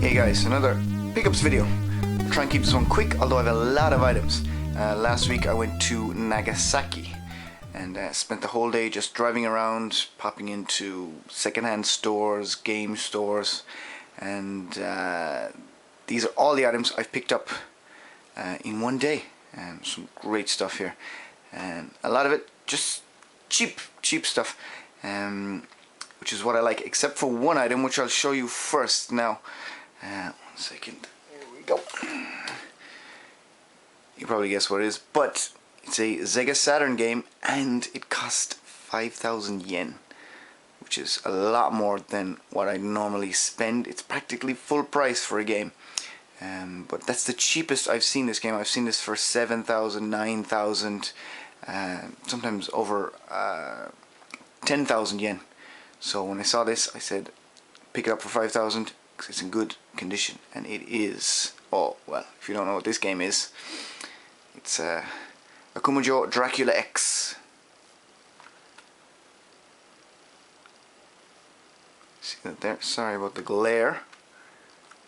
Hey guys, another pickups video. I'll try and keep this one quick, although I have a lot of items. Last week I went to Nagasaki and spent the whole day just driving around, popping into second-hand stores, game stores, and these are all the items I've picked up in one day. Some great stuff here, and a lot of it just cheap stuff, which is what I like, except for one item which I'll show you first. Now, 1 second, here we go. You probably guess what it is, but it's a SEGA Saturn game and it cost 5,000 yen, which is a lot more than what I normally spend. It's practically full price for a game. But that's the cheapest I've seen this game. I've seen this for 7,000, 9,000, sometimes over 10,000 yen. So when I saw this, I said, pick it up for 5,000 because it's in good condition, and it is. Oh well, if you don't know what this game is, it's Akumajo Dracula X. See that there? Sorry about the glare.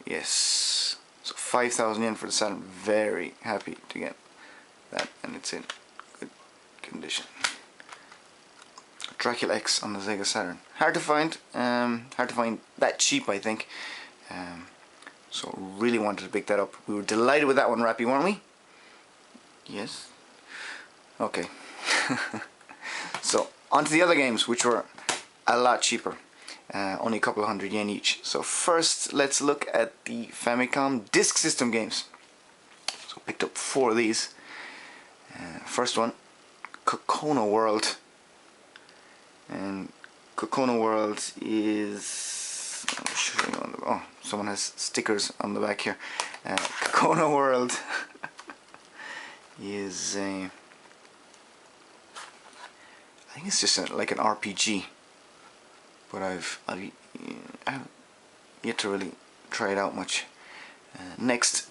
Yes. So 5,000 yen for the Saturn. Very happy to get that, and it's in good condition. Dracula X on the SEGA Saturn. Hard to find that cheap, I think. So really wanted to pick that up. We were delighted with that one, Rappy, weren't we? Yes. Okay. So on to the other games, which were a lot cheaper. Only a couple of hundred yen each. So first, let's look at the Famicom Disk System games. So picked up 4 of these. First one, Kokono World. And Kokono World is... oh, someone has stickers on the back here. Kokono World is a... I think it's just like an RPG. But I've yet to really try it out much. Next,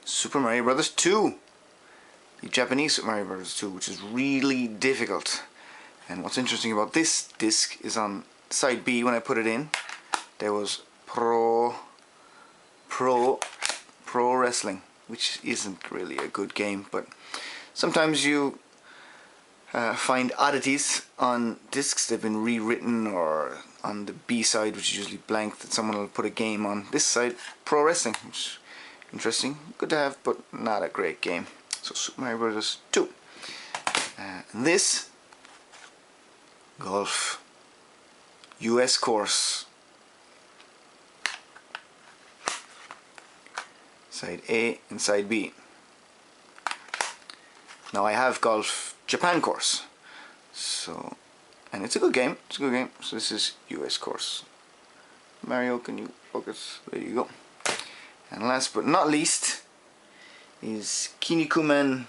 Super Mario Bros. 2. The Japanese Super Mario Bros. 2, which is really difficult. And what's interesting about this disc is on side B, when I put it in, there was Pro Wrestling, which isn't really a good game, but sometimes you find oddities on discs. They've been rewritten, or on the B side, which is usually blank, that someone will put a game on. This side, Pro Wrestling, which is interesting, good to have, but not a great game. So Super Mario Bros. 2. And this, Golf US Course. Side A and side B. Now I have Golf Japan Course, so, and it's a good game. It's a good game. So this is US Course. Mario, can you focus? There you go. And last but not least is Kinnikuman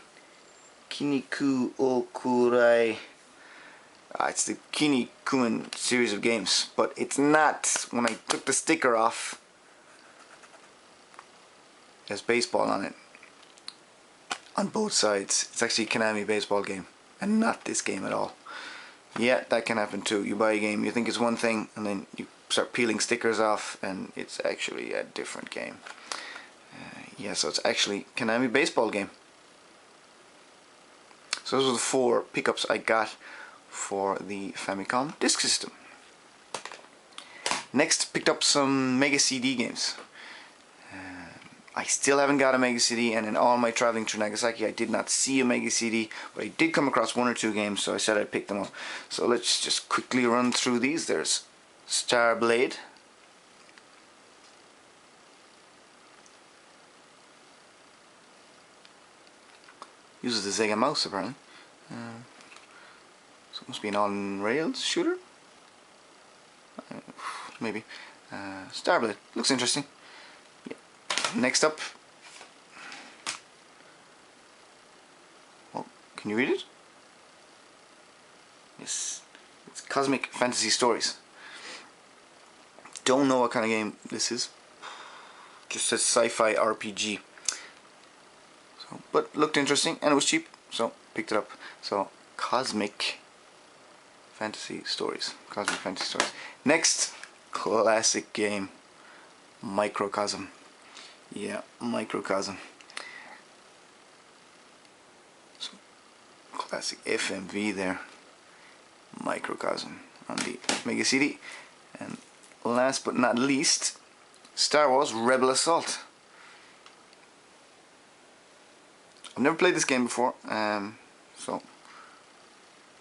Kinniku Okurai. It's the Kinnikuman series of games, but it's not. When I took the sticker off, there's baseball on it. On both sides. It's actually a Konami baseball game, and not this game at all. Yeah, that can happen too. You buy a game, you think it's one thing, and then you start peeling stickers off, and it's actually a different game. Yeah, so it's actually Konami baseball game. So those are the 4 pickups I got for the Famicom Disk System. Next, picked up some MegaCD games. I still haven't got a MegaCD, and in all my traveling through Nagasaki I did not see a MegaCD, but I did come across 1 or 2 games, so I said I'd pick them up. So let's just quickly run through these. There's Starblade. Uses the Sega mouse apparently. So it must be an on-rails shooter? Maybe. Starblade. Looks interesting. Yeah. Next up. Oh, can you read it? Yes. It's Cosmic Fantasy Stories. Don't know what kind of game this is. Just says sci-fi RPG. So, but looked interesting, and it was cheap, so picked it up. So, Cosmic Fantasy Stories. Next, classic game. Microcosm. Yeah, Microcosm. So, classic FMV there. Microcosm on the MegaCD. And last but not least, Star Wars Rebel Assault. I've never played this game before, so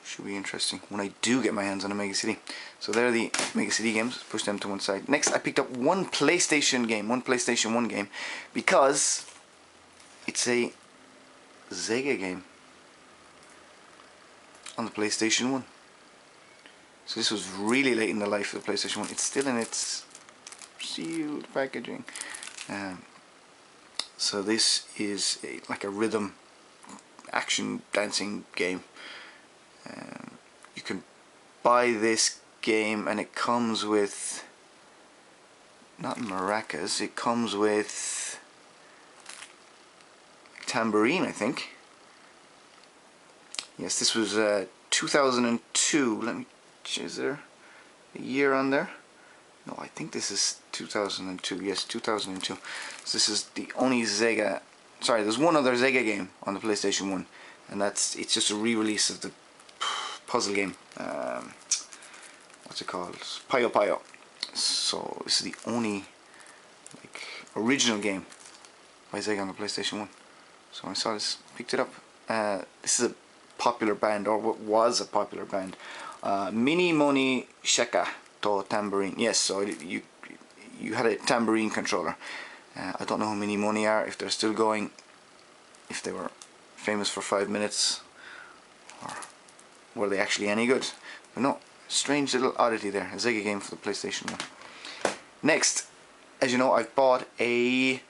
should be interesting when I do get my hands on a MegaCD. So there are the MegaCD games. Push them to one side. Next, I picked up one PlayStation game, one PlayStation 1 game, because it's a SEGA game on the PlayStation 1. So this was really late in the life of the PlayStation 1. It's still in its sealed packaging. So this is like a rhythm action dancing game. You can buy this game and it comes with not maracas, it comes with tambourine, I think. Yes, this was 2002. Let me, is there a year on there? No, I think this is 2002. Yes, 2002. So this is the only SEGA. Sorry, there's one other SEGA game on the PlayStation 1, and it's just a re-release of the puzzle game. What's it called? Puyo Puyo. So this is the only like original game by SEGA on the PlayStation 1. So when I saw this, picked it up. This is a popular band, or what was a popular band. Mini Moni Sheka to Tambourine. Yes, so you had a tambourine controller. I don't know who Mini Moni are, if they're still going, if they were famous for 5 minutes, or were they actually any good? But no, strange little oddity there, a SEGA game for the PlayStation 1. Next, as you know, I've bought a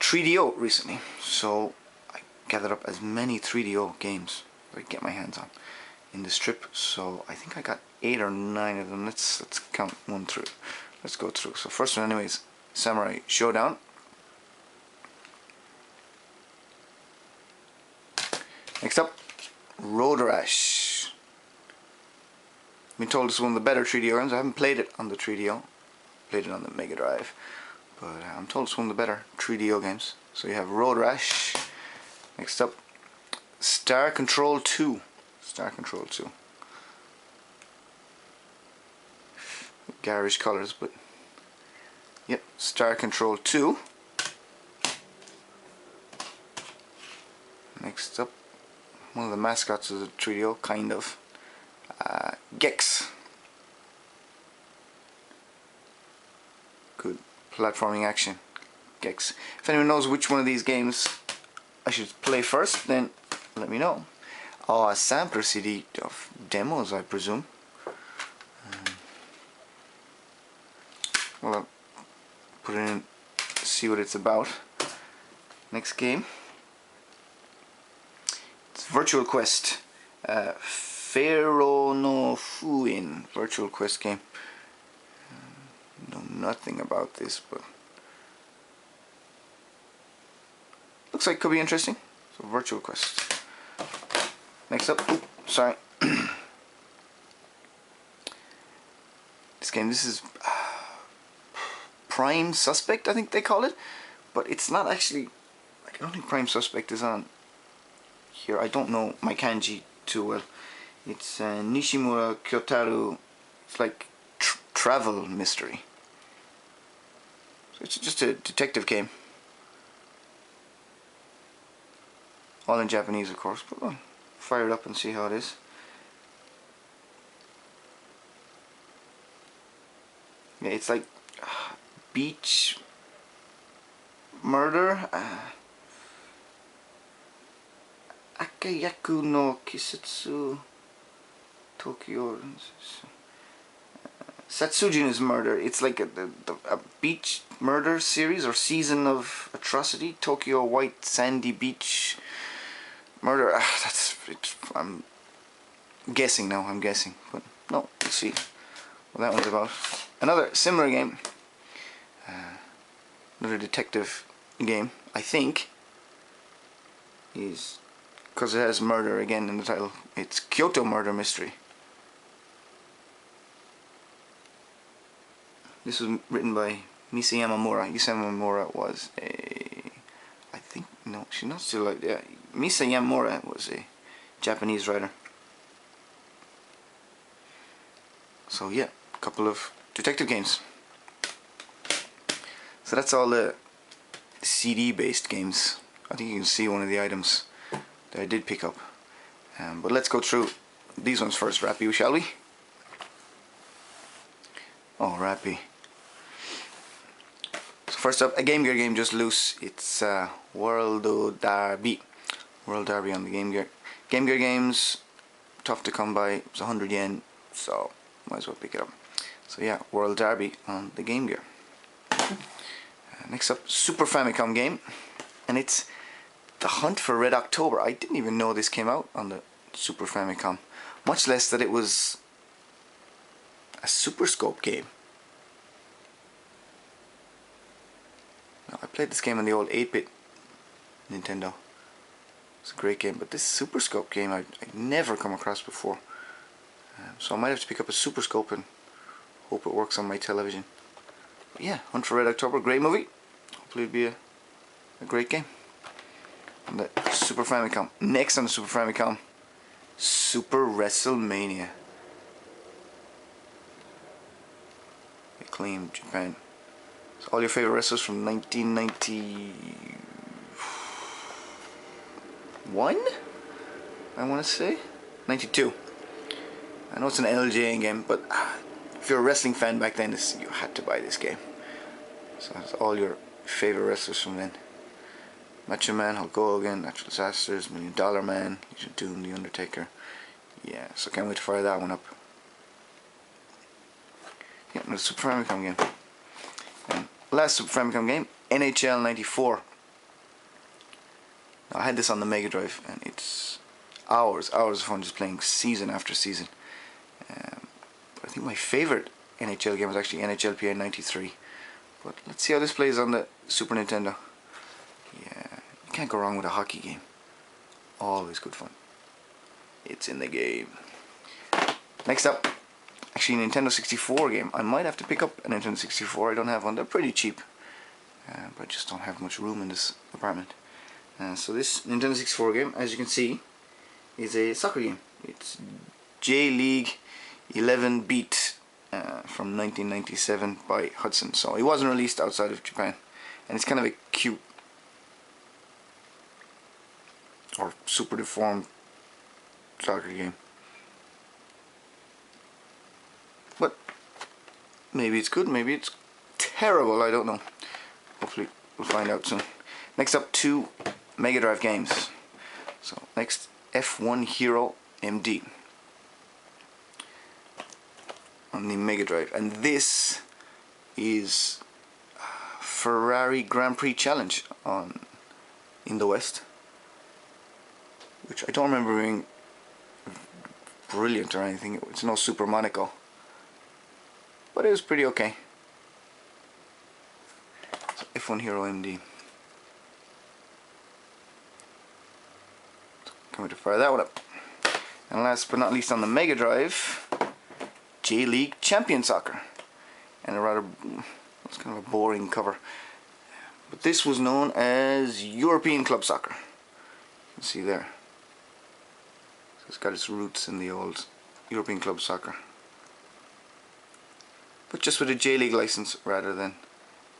3DO recently, so I gathered up as many 3DO games that I could get my hands on in this trip. So I think I got 8 or 9 of them. Let's count one through. Let's go through. So first one, anyways, Samurai Showdown. Next up, Road Rash. I've been told it's one of the better 3DO games. I haven't played it on the 3DO. Played it on the MegaDrive, but I'm told it's one of the better 3DO games. So you have Road Rash. Next up, Star Control 2. Star Control 2. Garish colors, but yep, Star Control 2. Next up, one of the mascots of the 3DO, kind of. Gex. Good platforming action. Gex. If anyone knows which one of these games I should play first, then let me know. Oh, a sampler CD of demos, I presume. Well, I'll put it in, see what it's about. Next game. It's Virtual Quest. Pharaoh no Fuin. Virtual Quest game. Know nothing about this, but looks like it could be interesting. So Virtual Quest. Next up, sorry. This game, this is Prime Suspect, I think they call it, but it's not actually. I don't think Prime Suspect is on here. I don't know my kanji too well. It's Nishimura Kyotaru. It's like travel mystery. So it's just a detective game. All in Japanese, of course, but we'll fire it up and see how it is. Yeah, it's like beach murder. Akayaku no Kisetsu Tokyo. Satsujin's murder. It's like a beach murder series or season of atrocity. Tokyo white sandy beach murder. That's it. I'm guessing now. I'm guessing, but no. We'll see what that one's about. Another similar game. Another detective game. I think is because it has murder again in the title. It's Kyoto Murder Mystery. This was written by Misa Yamamura. Misa Yamamura was a... I think... No, she's not still like... Yeah, Misa Yamamura was a Japanese writer. So yeah, a couple of detective games. So that's all the CD based games. I think you can see one of the items that I did pick up. But let's go through these ones first, Rappy, shall we? Oh, Rappy. So first up, a GameGear game just loose. It's World Derby. World Derby on the GameGear. GameGear games, tough to come by. It's 100 yen, so might as well pick it up. So yeah, World Derby on the GameGear. Next up, Super Famicom game, and it's The Hunt for Red October. I didn't even know this came out on the Super Famicom, much less that it was a Super Scope game. Now, I played this game on the old 8-bit Nintendo. It's a great game, but this Super Scope game I'd never come across before. So I might have to pick up a Super Scope and hope it works on my television. But yeah, Hunt for Red October, great movie. Hopefully it'll be a great game. On the Super Famicom. Next on the Super Famicom, Super WrestleMania. Acclaim Japan. So all your favorite wrestlers from 1991, I want to say 92. I know it's an LJN game, but if you're a wrestling fan back then, you had to buy this game. So that's all your favorite wrestlers from then. Macho Man, Hulk Hogan, Natural Disasters, $1 Million Man, Legion of Doom, The Undertaker. Yeah, so can't wait to fire that one up. Yeah, another Super Famicom game. And last Super Famicom game, NHL 94. Now, I had this on the MegaDrive, and it's hours of fun just playing season after season. But I think my favorite NHL game was actually NHL PA 93. But let's see how this plays on the Super Nintendo. Yeah, you can't go wrong with a hockey game. Always good fun. It's in the game. Next up, actually a Nintendo 64 game. I might have to pick up a Nintendo 64. I don't have one. They're pretty cheap. But I just don't have much room in this apartment. So this Nintendo 64 game, as you can see, is a soccer game. It's J-League 11 Beat from 1997 by Hudson. So it wasn't released outside of Japan. And it's kind of a cute or super deformed soccer game. But maybe it's good, maybe it's terrible, I don't know. Hopefully we'll find out soon. Next up, 2 MegaDrive games. So next, F1 Hero MD on the MegaDrive, and this is Ferrari Grand Prix Challenge in the West, which I don't remember being brilliant or anything. It's no Super Monaco, but it was pretty okay. So F1 Hero MD. Coming to fire that one up. And last but not least on the MegaDrive, J-League Champion Soccer. And it's kind of a boring cover. But this was known as European Club Soccer. You can see there. So it's got its roots in the old European Club Soccer. But just with a J-League license rather than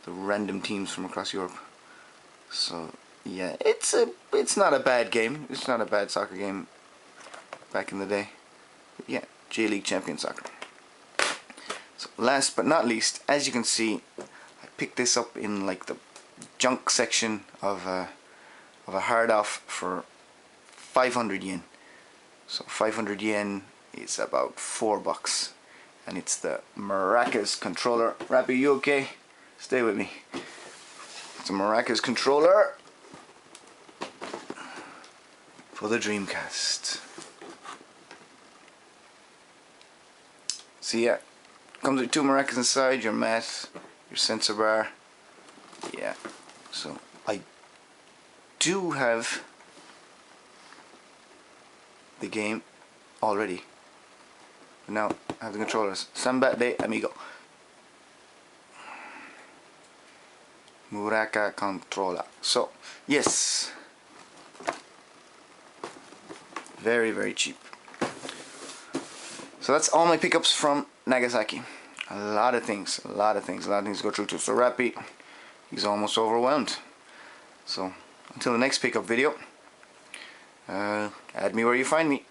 the random teams from across Europe. So yeah, it's not a bad game. It's not a bad soccer game back in the day. But yeah, J-League Champion Soccer. So last but not least, as you can see, I picked this up in like the junk section of a hard off for 500 yen. So 500 yen is about $4, and it's the Maracas controller. Rappy, you okay? Stay with me. It's a Maracas controller for the Dreamcast. So yeah, comes with 2 maracas inside, your mat, your sensor bar. Yeah, so I do have the game already. But now I have the controllers. Samba de amigo. Muraka controller. So yes, very, very cheap. So that's all my pickups from Nagasaki. A lot of things to go through too. So Rappy, he's almost overwhelmed. So until the next pickup video, add me where you find me.